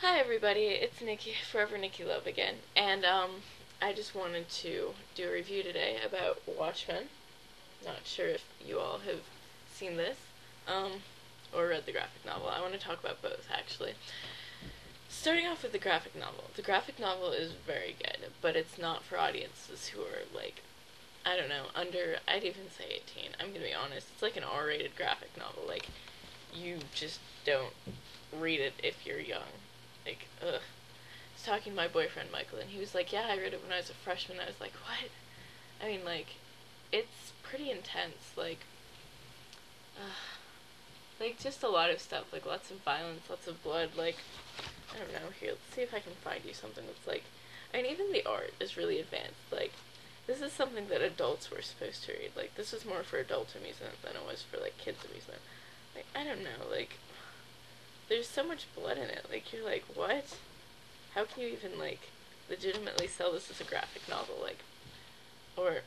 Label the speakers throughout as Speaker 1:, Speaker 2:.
Speaker 1: Hi everybody, it's Nikki, Forever Nikki Love again, and I just wanted to do a review today about Watchmen. Not sure if you all have seen this, or read the graphic novel. I want to talk about both, actually. Starting off with the graphic novel. The graphic novel is very good, but it's not for audiences who are, like, I don't know, I'd even say 18. I'm gonna be honest, it's like an R-rated graphic novel. Like, you just don't read it if you're young. Like, ugh. I was talking to my boyfriend Michael, and he was like, "Yeah, I read it when I was a freshman." I was like, "What?" I mean, like, it's pretty intense. Like just a lot of stuff. Like lots of violence, lots of blood. Like, I don't know. Here, let's see if I can find you something that's like. I mean, even the art is really advanced. Like, this is something that adults were supposed to read. Like, this was more for adult amusement than it was for like kids amusement. Like, I don't know. Like, there's so much blood in it. Like, you're like, what? How can you even, like, legitimately sell this as a graphic novel? Like, or,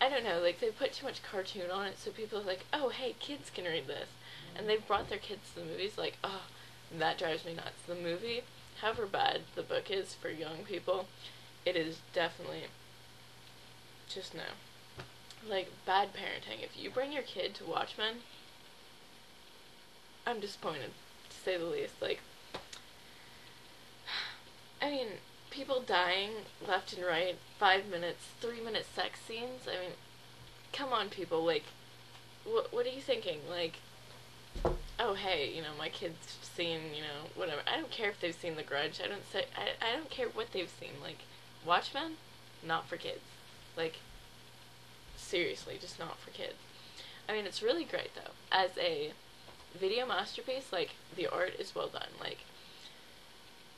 Speaker 1: I don't know, like, they put too much cartoon on it, so people are like, oh, hey, kids can read this. And they've brought their kids to the movies, like, oh, that drives me nuts. The movie, however bad the book is for young people, it is definitely just no. Like, bad parenting. If you bring your kid to Watchmen, I'm disappointed, to say the least. Like, I mean, people dying left and right, 5 minutes, 3 minute sex scenes. I mean, come on, people. Like, what are you thinking? Like, oh hey, my kid's seen, whatever. I don't care if they've seen The Grudge. I don't care what they've seen. Like, Watchmen, not for kids. Like, seriously, just not for kids. I mean, it's really great though. As a video masterpiece, like, the art is well done. Like,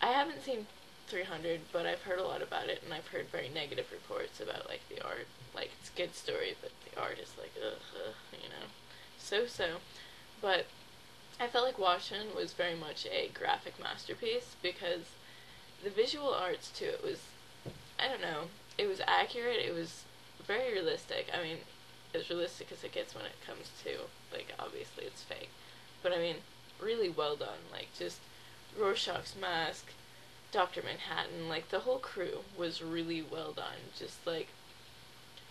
Speaker 1: I haven't seen 300, but I've heard a lot about it, and I've heard very negative reports about, like, the art. Like, it's a good story, but the art is like, so. But I felt like Watchmen was very much a graphic masterpiece, because the visual arts to it was, I don't know, it was accurate, it was very realistic. I mean, as realistic as it gets when it comes to, like, obviously it's fake. But I mean, really well done. Like, just Rorschach's mask, Dr. Manhattan, like, the whole crew was really well done. Just, like,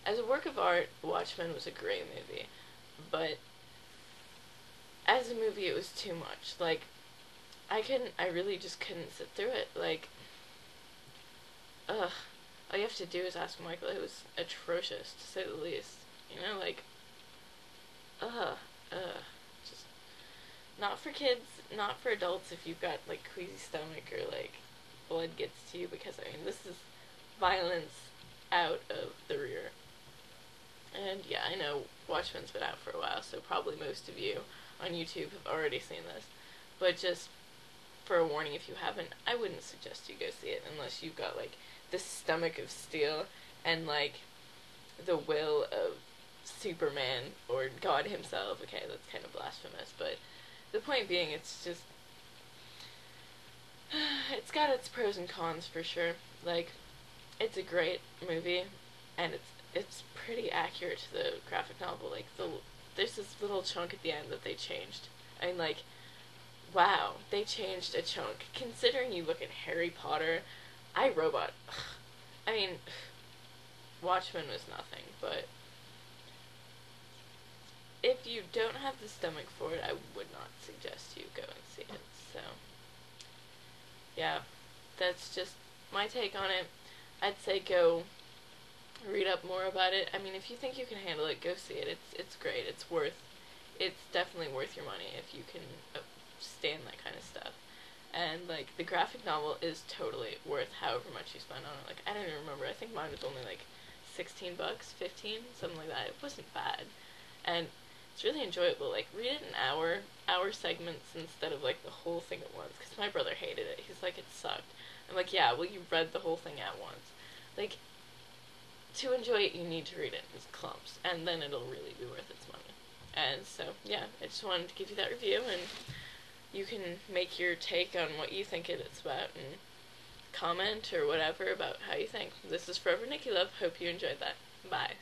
Speaker 1: as a work of art, Watchmen was a great movie. But as a movie, it was too much. Like, I really just couldn't sit through it. Like, ugh. All you have to do is ask Michael. It was atrocious, to say the least. Like, just not for kids, not for adults if you've got, like, queasy stomach or, like, blood gets to you, because, I mean, this is violence out of the rear. And, yeah, I know Watchmen's been out for a while, so probably most of you on YouTube have already seen this. But just for a warning, if you haven't, I wouldn't suggest you go see it unless you've got, like, the stomach of steel and, like, the will of Superman or God himself. Okay, that's kind of blasphemous, but the point being, it's just, it's got its pros and cons for sure. Like, it's a great movie, and it's pretty accurate to the graphic novel. Like, there's this little chunk at the end that they changed. I mean, like, wow, they changed a chunk. Considering you look at Harry Potter, iRobot. I mean, Watchmen was nothing, but if you don't have the stomach for it, I would not suggest you go and see it. So, yeah, that's just my take on it. I'd say go read up more about it. I mean, if you think you can handle it, go see it. It's great. It's definitely worth your money if you can stand that kind of stuff. And, like, the graphic novel is totally worth however much you spend on it. Like, I don't even remember. I think mine was only, like, $16, 15, something like that. It wasn't bad. And it's really enjoyable. Like, read it in hour segments instead of, like, the whole thing at once. Because my brother hated it. He's like, it sucked. I'm like, yeah, well, you read the whole thing at once. Like, to enjoy it, you need to read it in clumps. And then it'll really be worth its money. And so, yeah, I just wanted to give you that review, and you can make your take on what you think it's about and comment or whatever about how you think. This is Forever Nikki Love. Hope you enjoyed that. Bye.